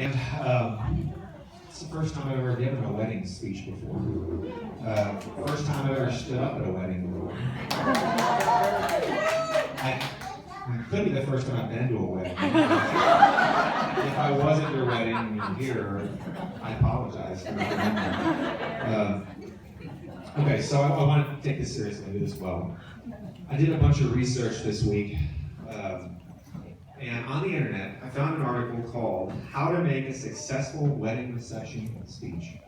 And it's the first time I've ever given a wedding speech before. First time I've ever stood up at a wedding before. It could be the first time I've been to a wedding. If I was at your wedding and you're here, I apologize. Okay, so I want to take this seriously and do this well. I did a bunch of research this week, and on the internet, I found an article called How to Make a Successful Wedding Reception Speech.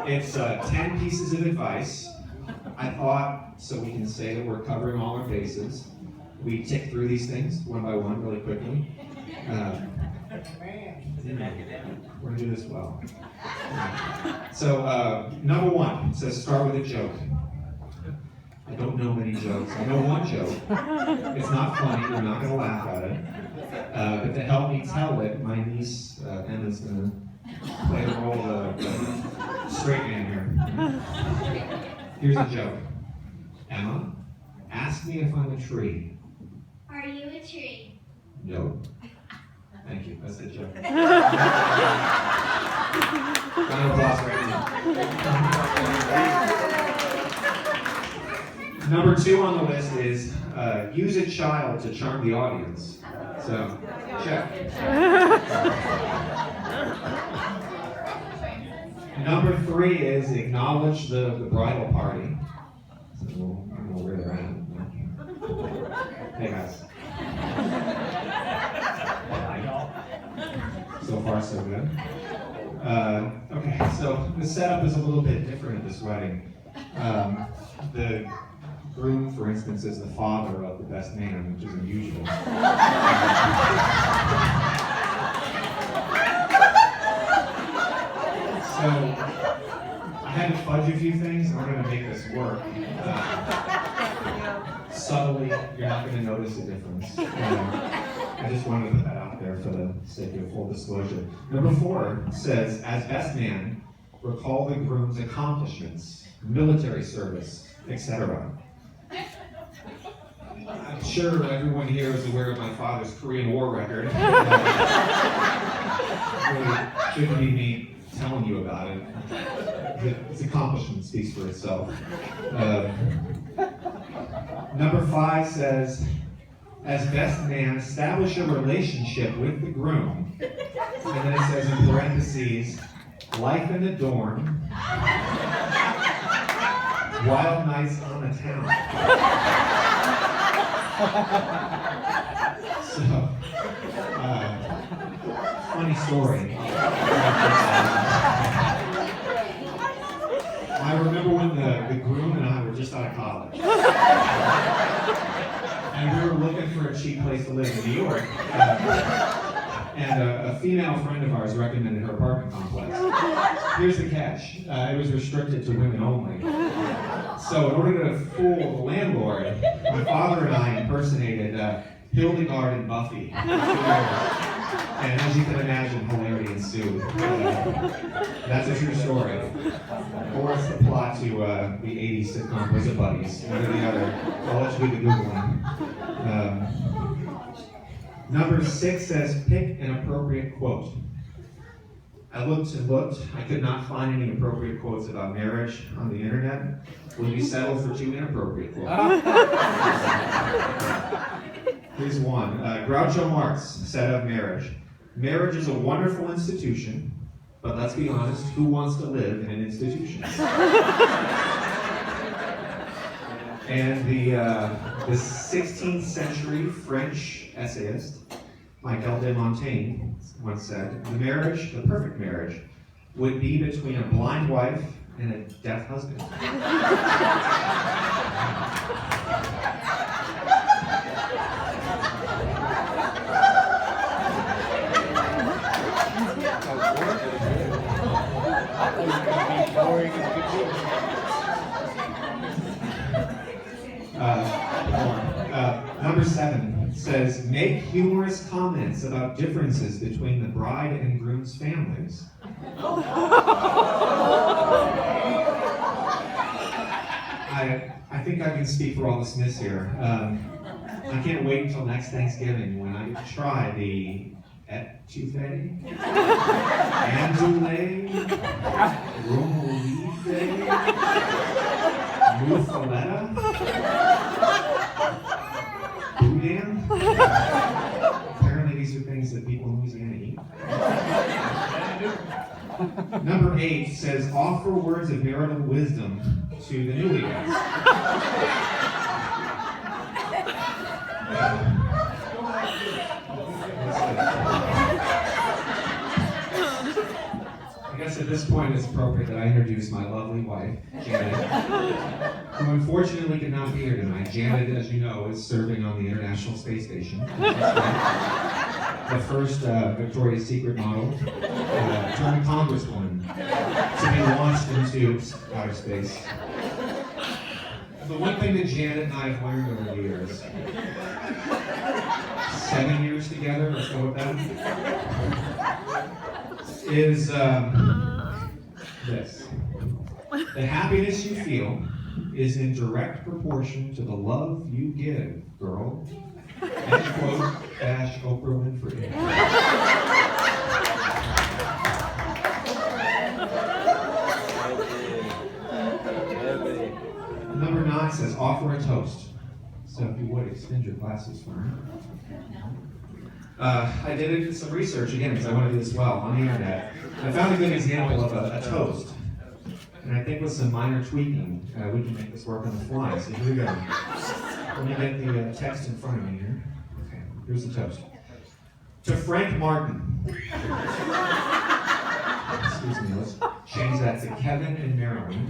It's 10 pieces of advice. I thought, so we can say that we're covering all our bases, we tick through these things one by one really quickly. We're going to do this well. So, number one says start with a joke. I don't know many jokes. I know one joke. It's not funny. You're not going to laugh at it. But to help me tell it, my niece, Emma's going to play the role of the straight man here. Here's a joke. Emma, ask me if I'm a tree. Are you a tree? No. Thank you. That's the joke. Round of applause right now. Number 2 on the list is use a child to charm the audience. So, check. Number 3 is acknowledge the bridal party. So, I don't know where they're at. Hey guys. So far, so good. Okay, so the setup is a little bit different at this wedding. The groom, for instance, is the father of the best man, which is unusual. So I had to fudge a few things in order to make this work. Subtly, you're not going to notice a difference. I just wanted to put that out there for the sake of full disclosure. Number 4 says, as best man, recall the groom's accomplishments, military service, etc. I'm sure everyone here is aware of my father's Korean War record. Really shouldn't be me telling you about it. His accomplishment speaks for itself. Number 5 says, as best man, establish a relationship with the groom. And then it says in parentheses, life in the dorm, wild nights on the town. So, funny story. I remember when the groom and I were just out of college. And we were looking for a cheap place to live in New York. And a female friend of ours recommended her apartment complex. Here's the catch. It was restricted to women only. So in order to fool the landlord, my father and I impersonated Hildegard and Buffy. And as you can imagine, hilarity ensued. That's a true story. Or it's the plot to the 80s sitcom Wizard Buddies, one or the other. I'll let you do the Googling. Number 6 says, pick an appropriate quote. I looked and looked. I could not find any appropriate quotes about marriage on the internet. Will you settle for 2 inappropriate quotes? Here's one. Groucho Marx said of marriage, marriage is a wonderful institution, but let's be honest, who wants to live in an institution? And the 16th century French essayist, Michel de Montaigne, once said, the perfect marriage, would be between a blind wife and a deaf husband. Number 7 says, make humorous comments about differences between the bride and groom's families. I think I can speak for all the Smiths here. I can't wait until next Thanksgiving when I get to try the Etouffee, Andouille, Romolide, Muffaletta, Boudin. Apparently these are things that people in Louisiana eat. Number 8 says, offer words of marital wisdom to the newlyweds. I guess at this point it's appropriate that I introduce my lovely wife, Janet, who unfortunately could not be here tonight. Janet, as you know, is serving on the International Space Station. The first Victoria's Secret model turned congresswoman to be launched into outer space. The one thing that Janet and I have learned over the years, 7 years together, let's go with that, is this. The happiness you feel is in direct proportion to the love you give, girl. End quote, dash Oprah Winfrey. Number 9 says, offer a toast. So if you would, extend your glasses for me. I did some research again because I want to do this well on the internet. I found a good example of a toast. And I think with some minor tweaking, we can make this work on the fly. So here we go. Let me get the text in front of me here. Okay, here's the toast. To Frank Martin. Excuse me, let's change that to Kevin and Marilyn.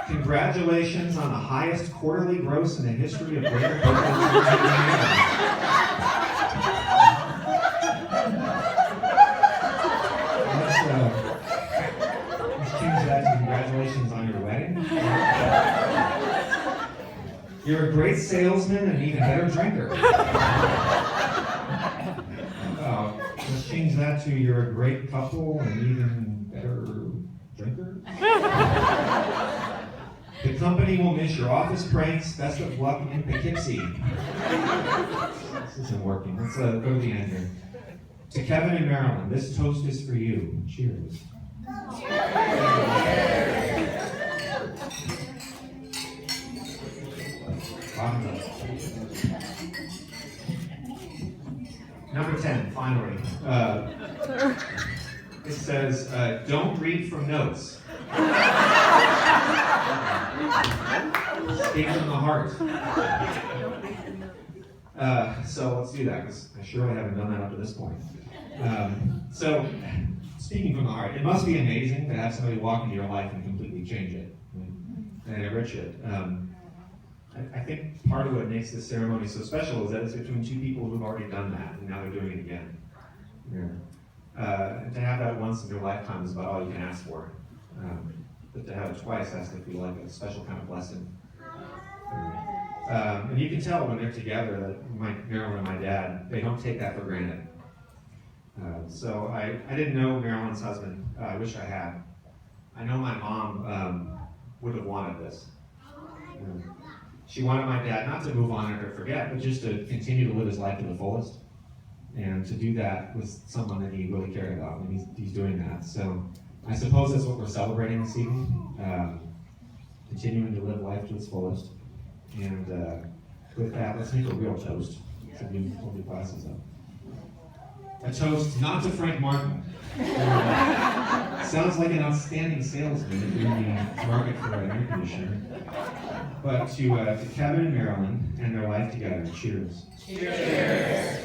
Congratulations on the highest quarterly gross in the history of Greater Portland, Louisiana. Let's change that to congratulations on your wedding. You're a great salesman and an even better drinker. Let's change that to you're a great couple and even better drinker. The company will miss your office pranks. Best of luck in Poughkeepsie. This isn't working. Let's go to the end here. To Kevin and Marilyn, this toast is for you. Cheers. Bottom up. Number 10, finally. It says, don't read from notes. Speak from the heart. So let's do that, because I surely haven't done that up to this point. So, speaking from the heart, it must be amazing to have somebody walk into your life and completely change it and enrich it. I think part of what makes this ceremony so special is that it's between two people who've already done that, and now they're doing it again. And to have that once in your lifetime is about all you can ask for. But to have it twice has to feel like a special kind of blessing. And you can tell when they're together that Marilyn and my dad, they don't take that for granted. So I didn't know Marilyn's husband. I wish I had. I know my mom would have wanted this. She wanted my dad not to move on or to forget, but just to continue to live his life to the fullest. And to do that with someone that he really cared about, and he's doing that. So I suppose that's what we're celebrating this evening, continuing to live life to its fullest. And with that, let's make a real toast. So we hold your glasses up. A toast not to Frank Martin. Sounds like an outstanding salesman if you're in the market for an air conditioner. But to Kevin and Marilyn and their life together. Cheers. Cheers.